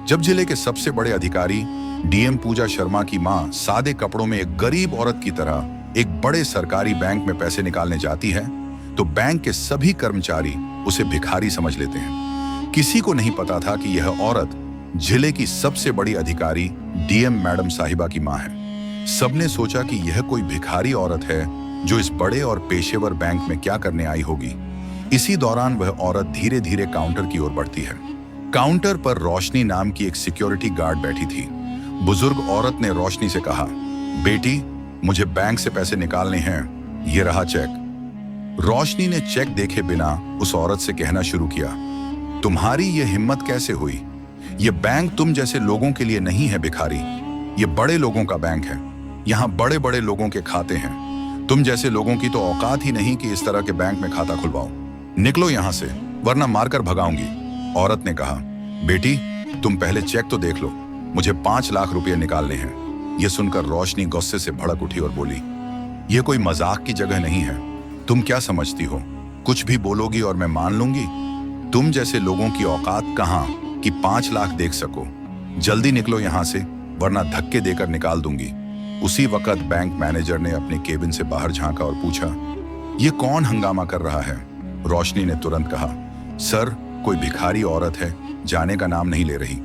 जब जिले के सबसे बड़े अधिकारी डीएम पूजा शर्मा की मां सादे कपड़ों में एक गरीब औरत की तरह एक बड़े सरकारी बैंक में पैसे निकालने जाती है, तो बैंक के सभी कर्मचारी उसे भिखारी समझ लेते हैं। किसी को नहीं पता था कि यह औरत जिले की सबसे बड़ी अधिकारी डीएम मैडम साहिबा की मां है। सबने सोचा कि यह कोई भिखारी औरत है जो इस बड़े और पेशेवर बैंक में क्या करने आई होगी। इसी दौरान वह औरत धीरे धीरे काउंटर की ओर बढ़ती है। काउंटर पर रोशनी नाम की एक सिक्योरिटी गार्ड बैठी थी। बुजुर्ग औरत ने रोशनी से कहा, बेटी, मुझे बैंक से पैसे निकालने हैं, ये रहा चेक। रोशनी ने चेक देखे बिना उस औरत से कहना शुरू किया, तुम्हारी ये हिम्मत कैसे हुई? ये बैंक तुम जैसे लोगों के लिए नहीं है भिखारी, ये बड़े लोगों का बैंक है। यहाँ बड़े बड़े लोगों के खाते हैं। तुम जैसे लोगों की तो औकात ही नहीं कि इस तरह के बैंक में खाता खुलवाओ। निकलो यहाँ से, वरना मारकर भगाऊंगी। औरत ने कहा, बेटी, तुम पहले चेक तो देख लो, मुझे 5 लाख रुपए निकालने हैं। यह सुनकर रोशनी गुस्से से भड़क उठी और बोली, यह कोई मजाक की जगह नहीं है। तुम क्या समझती हो, कुछ भी बोलोगी और मैं मान लूंगी? तुम जैसे लोगों की औकात कहाँ कि 5 लाख देख सको। जल्दी निकलो यहाँ से, वरना धक्के देकर निकाल दूंगी। उसी वक्त बैंक मैनेजर ने अपने केबिन से बाहर झांका और पूछा, यह कौन हंगामा कर रहा है? रोशनी ने तुरंत कहा, सर, कोई भिखारी औरत है, जाने का नाम नहीं ले रही।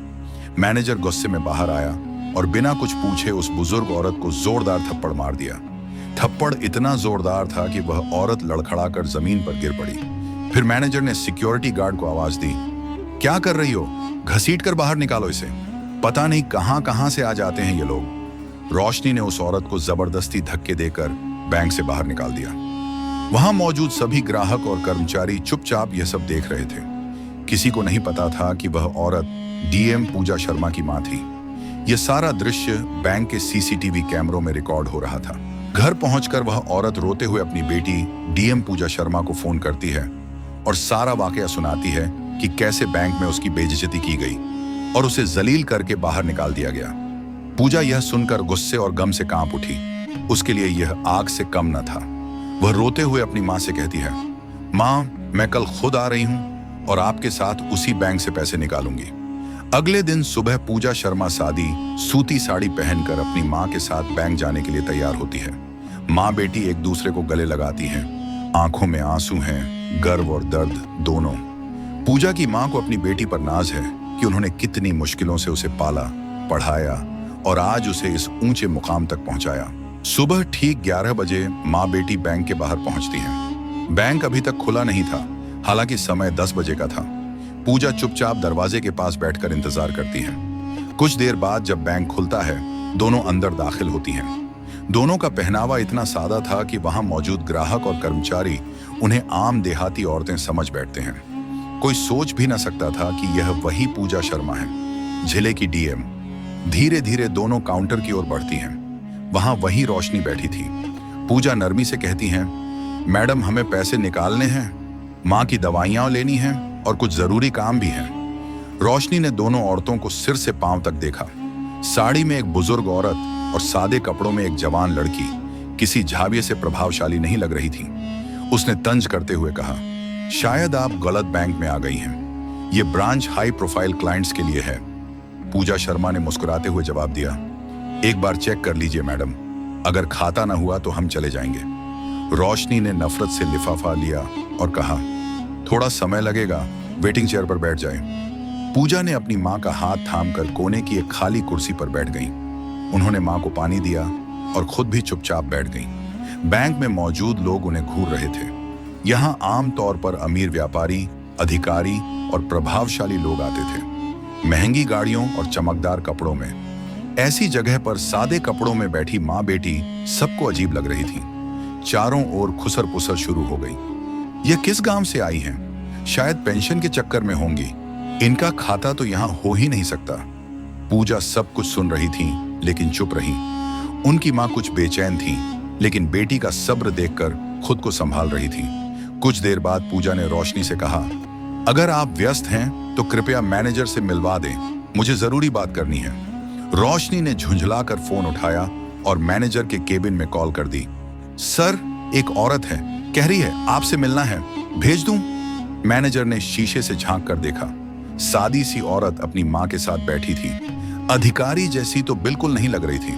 मैनेजर गुस्से में बाहर आया और बिना कुछ पूछे उस बुजुर्ग औरत को जोरदार थप्पड़ मार दिया। थप्पड़ इतना जोरदार था कि वह औरत लड़खड़ाकर जमीन पर गिर पड़ी। फिर मैनेजर ने सिक्योरिटी गार्ड को आवाज दी, क्या कर रही हो? घसीट कर बाहर निकालो इसे। पता नहीं कहां से आ जाते हैं ये लोग। रोशनी ने उस औरत को जबरदस्ती धक्के देकर बैंक से बाहर निकाल दिया। वहां मौजूद सभी ग्राहक और कर्मचारी चुपचाप यह सब देख रहे थे। किसी को नहीं पता था कि वह औरत डीएम पूजा शर्मा की मां थी। यह सारा दृश्य बैंक के सीसीटीवी कैमरों में रिकॉर्ड हो रहा था। घर पहुंचकर वह औरत रोते हुए अपनी बेटी डीएम पूजा शर्मा को फोन करती है और सारा वाकया सुनाती है कि कैसे बैंक में उसकी बेइज्जती की गई और उसे जलील करके बाहर निकाल दिया गया। पूजा यह सुनकर गुस्से और गम से कांप उठी। उसके लिए यह आग से कम न था। वह रोते हुए अपनी मां से कहती है, मां, मैं कल खुद आ रही हूं और आपके साथ उसी बैंक से पैसे निकालूंगी। अगले दिन सुबह पूजा शर्मा सादी सूती साड़ी पहनकर अपनी मां के साथ बैंक जाने के लिए तैयार होती है। मां बेटी एक दूसरे को गले लगाती हैं। आंखों में आंसू हैं, गर्व और दर्द दोनों। पूजा की मां को अपनी बेटी पर नाज है कि उन्होंने कितनी मुश्किलों से उसे पाला, पढ़ाया और आज उसे इस ऊंचे मुकाम तक पहुंचाया। सुबह ठीक 11 बजे मां बेटी बैंक के बाहर पहुंचती हैं। बैंक अभी तक खुला नहीं था, हालांकि समय 10 बजे का था। पूजा चुपचाप दरवाजे के पास बैठकर इंतजार करती है। कुछ देर बाद जब बैंक खुलता है, दोनों अंदर दाखिल होती हैं। दोनों का पहनावा इतना सादा था कि वहां मौजूद ग्राहक और कर्मचारी उन्हें आम देहाती औरतें समझ बैठते हैं। कोई सोच भी न सकता था कि यह वही पूजा शर्मा है, जिले की डीएम। धीरे धीरे दोनों काउंटर की ओर बढ़ती हैं। वहां वही रोशनी बैठी थी। पूजा नरमी से कहती हैं, मैडम, हमें पैसे निकालने हैं, माँ की दवाइयां लेनी हैं और कुछ जरूरी काम भी है। रोशनी ने दोनों औरतों को सिर से पांव तक देखा। साड़ी में एक बुजुर्ग औरत और सादे कपड़ों में एक जवान लड़की किसी झाविये से प्रभावशाली नहीं लग रही थी। उसने तंज करते हुए कहा, शायद आप गलत बैंक में आ गई हैं। ये ब्रांच हाई प्रोफाइल क्लाइंट्स के लिए है। पूजा शर्मा ने मुस्कुराते हुए जवाब दिया, एक बार चेक कर लीजिए मैडम, अगर खाता ना हुआ तो हम चले जाएंगे। रोशनी ने नफरत से लिफाफा लिया और कहा, थोड़ा समय लगेगा, वेटिंग चेयर पर बैठ जाए। पूजा ने अपनी मां का हाथ थामकर कोने की एक खाली कुर्सी पर बैठ गई। उन्होंने मां को पानी दिया और खुद भी चुपचाप बैठ गई। बैंक में मौजूद लोग उन्हें घूर रहे थे। यहाँ आमतौर पर अमीर व्यापारी, अधिकारी और प्रभावशाली लोग आते थे, महंगी गाड़ियों और चमकदार कपड़ों में। ऐसी जगह पर सादे कपड़ों में बैठी माँ बेटी सबको अजीब लग रही थी। चारों ओर खुसर पुसर शुरू हो गई। यह किस गांव से आई हैं? शायद पेंशन के चक्कर में होंगी। इनका खाता तो यहाँ हो ही नहीं सकता। पूजा सब कुछ सुन रही थी लेकिन चुप रही। उनकी माँ कुछ बेचैन थी, लेकिन बेटी का सब्र देखकर खुद को संभाल रही थी। कुछ देर बाद पूजा ने रोशनी से कहा, अगर आप व्यस्त हैं तो कृपया मैनेजर से मिलवा दें, मुझे जरूरी बात करनी है। रोशनी ने झुंझलाकर फोन उठाया और मैनेजर के केबिन में कॉल कर दी। सर, एक औरत है, कह रही है आपसे मिलना है, भेज दूं? मैनेजर ने शीशे से झांक कर देखा। सादी सी औरत अपनी माँ के साथ बैठी थी। अधिकारी जैसी तो बिल्कुल नहीं लग रही थी।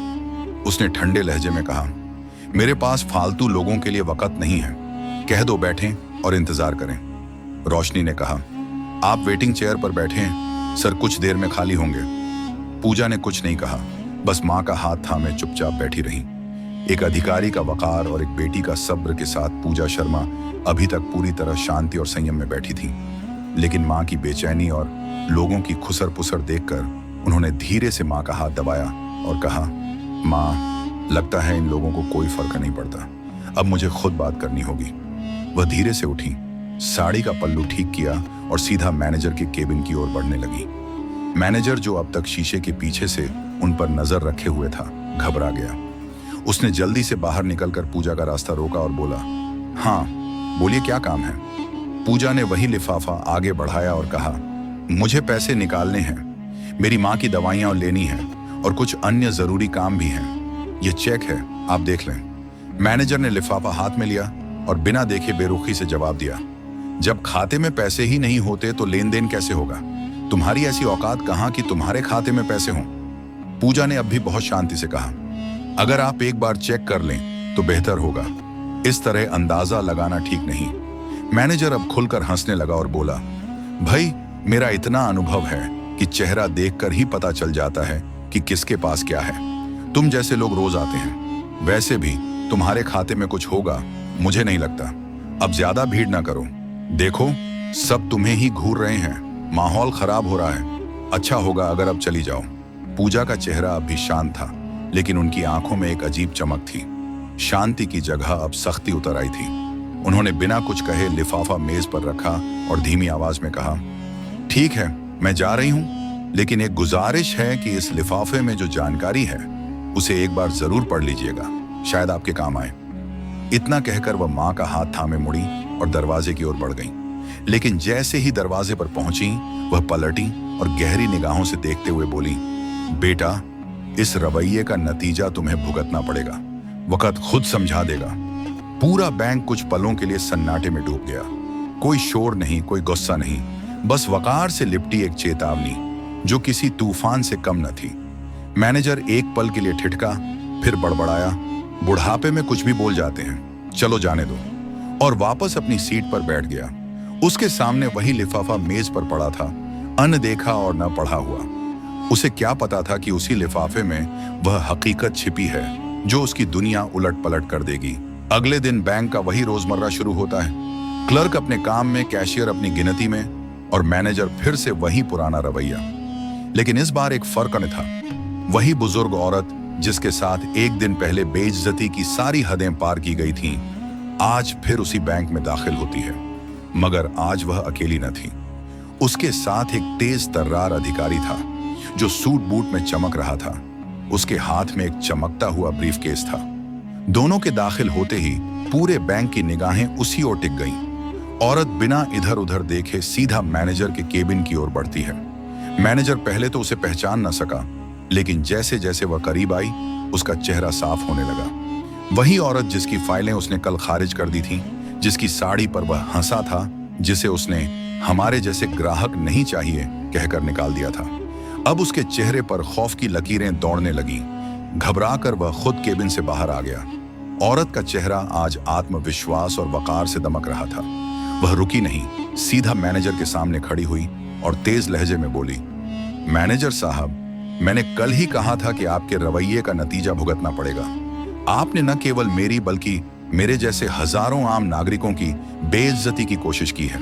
उसने ठंडे लहजे में कहा, मेरे पास फालतू लोगों के लिए वक्त नहीं है, कह दो बैठें और इंतजार करें। रोशनी ने कहा, आप वेटिंग चेयर पर बैठें, सर कुछ देर में खाली होंगे। पूजा ने कुछ नहीं कहा, बस माँ का हाथ थामे चुपचाप बैठी रही। एक अधिकारी का वकार और एक बेटी का सब्र के साथ पूजा शर्मा अभी तक पूरी तरह शांति और संयम में बैठी थी। लेकिन माँ की बेचैनी और लोगों की खुसर पुसर देखकर उन्होंने धीरे से माँ का हाथ दबाया और कहा, माँ, लगता है इन लोगों को कोई फर्क नहीं पड़ता, अब मुझे खुद बात करनी होगी। वह धीरे से उठी, साड़ी का पल्लू ठीक किया और सीधा मैनेजर के केबिन की ओर बढ़ने लगी। मैनेजर, जो अब तक शीशे के पीछे से उन पर नजर रखे हुए था, घबरा गया। उसने जल्दी से बाहर निकलकर पूजा का रास्ता रोका और बोला, हाँ बोलिए, क्या काम है? पूजा ने वही लिफाफा आगे बढ़ाया और कहा, मुझे पैसे निकालने हैं, मेरी माँ की दवाइयाँ लेनी हैं और कुछ अन्य जरूरी काम भी हैं। ये चेक है, आप देख लें। मैनेजर ने लिफाफा हाथ में लिया और बिना देखे बेरुखी से जवाब दिया, जब खाते में पैसे ही नहीं होते तो लेन देन कैसे होगा? तुम्हारी ऐसी औकात कहाँ कि तुम्हारे खाते में पैसे हों? पूजा ने अब भी बहुत शांति से कहा, अगर आप एक बार चेक कर लें तो बेहतर होगा, इस तरह अंदाजा लगाना ठीक नहीं। मैनेजर अब खुलकर हंसने लगा और बोला, भाई मेरा इतना अनुभव है कि चेहरा देखकर ही पता चल जाता है कि किसके पास क्या है। तुम जैसे लोग रोज आते हैं, वैसे भी तुम्हारे खाते में कुछ होगा, मुझे नहीं लगता। अब ज्यादा भीड़ ना करो, देखो सब तुम्हें ही घूर रहे हैं, माहौल खराब हो रहा है। अच्छा होगा अगर अब चली जाओ। पूजा का चेहरा अब भी शांत था, लेकिन उनकी आंखों में एक अजीब चमक थी। शांति की जगह अब सख्ती उतर आई थी। उन्होंने बिना कुछ कहे लिफाफा मेज पर रखा और धीमी आवाज में कहा, ठीक है मैं जा रही हूं, लेकिन एक गुजारिश है कि इस लिफाफे में जो जानकारी है उसे एक बार जरूर पढ़ लीजिएगा, शायद आपके काम आए। इतना कहकर वह माँ का हाथ थामे मुड़ी और दरवाजे की ओर बढ़ गई। लेकिन जैसे ही दरवाजे पर पहुंची, वह पलटी और गहरी निगाहों से देखते हुए बोली, बेटा, इस रवैये का नतीजा तुम्हें भुगतना पड़ेगा, वक्त खुद समझा देगा। पूरा बैंक कुछ पलों के लिए सन्नाटे में डूब गया। कोई शोर नहीं, कोई गुस्सा नहीं, बस वकार से लिपटी एक चेतावनी जो किसी तूफान से कम न थी। मैनेजर एक पल के लिए ठिठका, फिर बड़बड़ाया, बुढ़ापे में कुछ भी बोल जाते हैं, चलो जाने दो, और वापस अपनी सीट पर बैठ गया। उसके सामने वही लिफाफा मेज पर पड़ा था, अनदेखा और न पढ़ा हुआ। उसे क्या पता था कि उसी लिफाफे में वह हकीकत छिपी है जो उसकी दुनिया उलट पलट कर देगी। अगले दिन बैंक का वही रोजमर्रा शुरू होता है। क्लर्क अपने काम में, कैशियर अपनी गिनती में और मैनेजर फिर से वही पुराना रवैया। लेकिन इस बार एक फर्क न था। वही बुजुर्ग औरत जिसके साथ एक दिन पहले बेइज्जती की सारी हदें पार की गई थीं, आज फिर उसी बैंक में दाखिल होती है। मगर आज वह अकेली न थी। उसके साथ एक तेज तर्रार अधिकारी था जो सूट बूट में चमक रहा था। उसके हाथ में एक चमकता हुआ ब्रीफकेस था। दोनों के दाखिल होते ही पूरे बैंक की निगाहें उसी ओर टिक गईं। औरत बिना इधर उधर देखे सीधा मैनेजर के केबिन की ओर बढ़ती है। मैनेजर पहले तो उसे पहचान न सका, लेकिन जैसे जैसे वह करीब आई, उसका चेहरा साफ होने लगा। वही औरत जिसकी फाइलें उसने कल खारिज कर दी थीं, जिसकी साड़ी पर वह हंसा था, जिसे उसने हमारे जैसे ग्राहक नहीं चाहिए कहकर निकाल दिया था। अब उसके चेहरे पर खौफ की लकीरें दौड़ने लगी। घबराकर वह खुद केबिन से बाहर आ गया। औरत का चेहरा आज आत्मविश्वास और वकार से दमक रहा था। वह रुकी नहीं, सीधा मैनेजर के सामने खड़ी हुई और तेज लहजे में बोली, मैनेजर साहब, मैंने कल ही कहा था कि आपके रवैये का नतीजा भुगतना पड़ेगा। आपने न केवल मेरी बल्कि मेरे जैसे हजारों आम नागरिकों की बेइज्जती की कोशिश की है।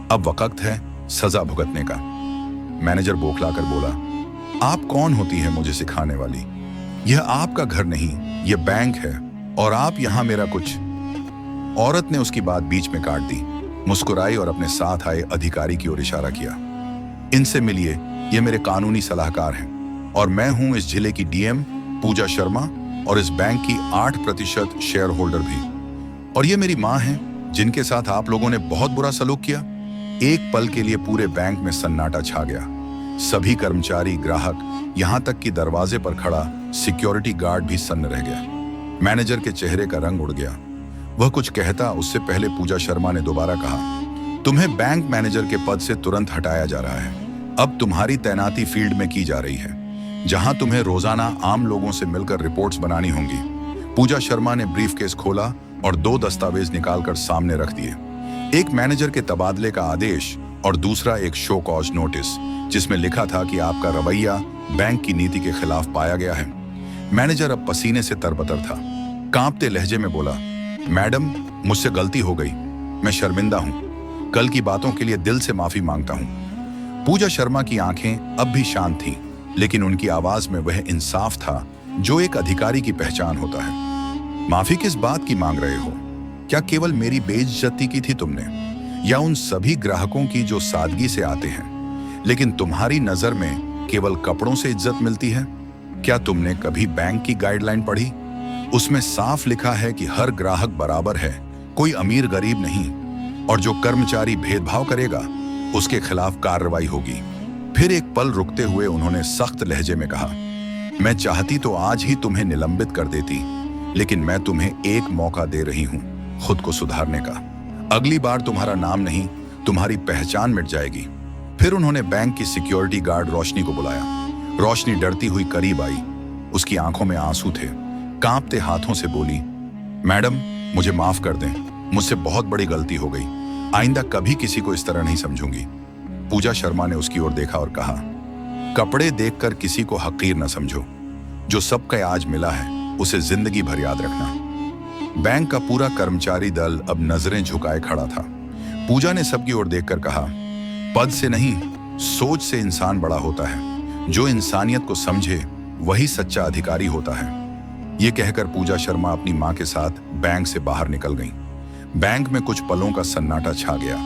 अब वक्त है सजा भुगतने का। मैनेजर बौखलाकर बोला, आप कौन होती हैं मुझे सिखाने वाली? यह आपका घर नहीं, यह बैंक है और आप यहां मेरा कुछ। औरत ने उसकी बात बीच में काट दी, मुस्कुराई और अपने साथ आए अधिकारी की ओर इशारा किया, इनसे मिलिए, ये मेरे कानूनी सलाहकार हैं और मैं हूं इस जिले की डीएम पूजा शर्मा और इस बैंक की 8% शेयर होल्डर भी। और ये मेरी माँ है जिनके साथ आप लोगों ने बहुत बुरा सलूक किया। एक पल के लिए पूरे बैंक में सन्नाटा छा गया। सभी कर्मचारी, ग्राहक, यहां तक कि दरवाजे पर खड़ा सिक्योरिटी गार्ड भी सन्न रह गया। मैनेजर के चेहरे का रंग उड़ गया। वह कुछ कहता उससे पहले पूजा शर्मा ने दोबारा कहा, तुम्हें बैंक मैनेजर के पद से तुरंत हटाया जा रहा है। अब तुम्हारी तैनाती फील्ड में की जा रही है, जहां तुम्हें रोजाना आम लोगों से मिलकर रिपोर्ट्स बनानी होंगी। पूजा शर्मा ने ब्रीफकेस खोला और 2 दस्तावेज निकालकर सामने रख दिए। एक मैनेजर के तबादले का आदेश और दूसरा एक शो कॉज नोटिस, जिसमें लिखा था कि आपका रवैया बैंक की नीति के खिलाफ पाया गया है। मैनेजर अब पसीने से तरबतर था। कांपते लहजे में बोला, मैडम, मुझसे गलती हो गई, मैं शर्मिंदा हूं। कल की बातों के लिए दिल से माफी मांगता हूं। पूजा शर्मा की आंखें अब भी शांत थीं, लेकिन उनकी आवाज में वह इंसाफ था जो एक अधिकारी की पहचान होता है। माफी किस बात की मांग रहे हो? क्या केवल मेरी बेइज्जती की थी तुमने, या उन सभी ग्राहकों की जो सादगी से आते हैं लेकिन तुम्हारी नजर में केवल कपड़ों से इज्जत मिलती है? क्या तुमने कभी बैंक की गाइडलाइन पढ़ी? उसमें साफ लिखा है कि हर ग्राहक बराबर है, कोई अमीर गरीब नहीं, और जो कर्मचारी भेदभाव करेगा उसके खिलाफ कार्रवाई होगी। फिर एक पल रुकते हुए उन्होंने सख्त लहजे में कहा, मैं चाहती तो आज ही तुम्हें निलंबित कर देती, लेकिन मैं तुम्हें एक मौका दे रही हूं खुद को सुधारने का। अगली बार तुम्हारा नाम नहीं, तुम्हारी पहचान मिट जाएगी। फिर उन्होंने बैंक की सिक्योरिटी गार्ड रोशनी को बुलाया। रोशनी डरती हुई करीब आई। उसकी आंखों में आंसू थे। कांपते हाथों से बोली, मैडम, मुझे माफ कर दें, मुझसे बहुत बड़ी गलती हो गई। आइंदा कभी किसी को इस तरह नहीं समझूंगी। पूजा शर्मा ने उसकी ओर देखा और कहा, कपड़े देखकर किसी को हकीर न समझो। जो सबका आज मिला है उसे जिंदगी भर याद रखना। बैंक का पूरा कर्मचारी दल अब नजरें झुकाए खड़ा था। पूजा ने सबकी ओर देखकर कहा, पद से नहीं, सोच से इंसान बड़ा होता है। जो इंसानियत को समझे वही सच्चा अधिकारी होता है। ये कहकर पूजा शर्मा अपनी मां के साथ बैंक से बाहर निकल गईं। बैंक में कुछ पलों का सन्नाटा छा गया।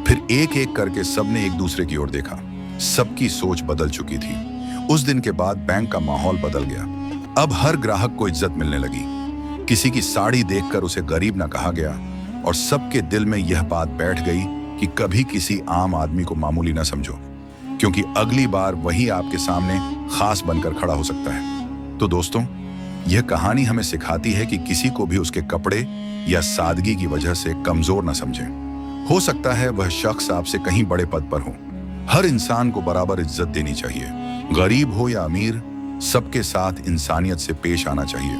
फिर एक एक करके सबने एक दूसरे की ओर देखा। सबकी सोच बदल चुकी थी। उस दिन के बाद बैंक का माहौल बदल गया। अब हर ग्राहक को इज्जत मिलने लगी। किसी की साड़ी देखकर उसे गरीब न कहा गया, और सबके दिल में यह बात बैठ गई कि कभी किसी आम आदमी को मामूली न समझो, क्योंकि अगली बार वही आपके सामने खास बनकर खड़ा हो सकता है। तो दोस्तों, यह कहानी हमें सिखाती है कि किसी को भी उसके कपड़े या सादगी की वजह से कमजोर न समझें। हो सकता है वह शख्स आपसे कहीं बड़े पद पर हो। हर इंसान को बराबर इज्जत देनी चाहिए। गरीब हो या अमीर, सबके साथ इंसानियत से पेश आना चाहिए।